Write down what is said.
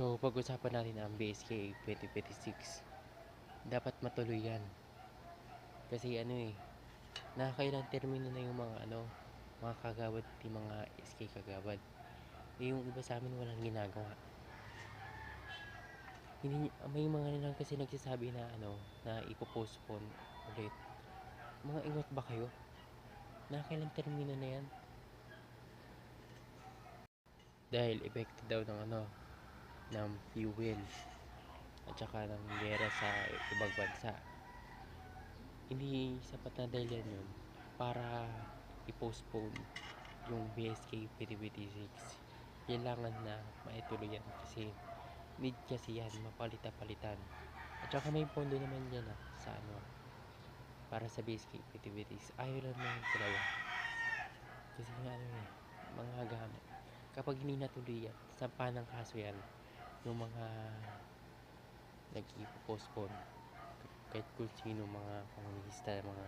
So, pag-usapan natin ang BSK 2026. Dapat matuloy yan. Kasi nakakailang termino na yung mga kagawad, yung mga SK kagawad. Yung iba sa amin walang ginagawa. May mga nilang kasi nagsasabi na na ipo-postpone ulit. Mga ingot ba kayo? Nakakailang termino na yan. Dahil epekto daw ng fuel at saka ng gera sa ibang bansa. Hindi sapat na dahilan yun para i-postpone yung BSK 2026. Kailangan na maituloy yan kasi need kasi yan, mapalitan-palitan. At saka may pondo naman yan sa para sa BSK 2026. Ayaw lang naman talaga. Kasi mga gamit. Kapag hindi natuloy yan, sampa ng kaso yan yung mga nag-i-postpone kahit kung sino mga komunista, mga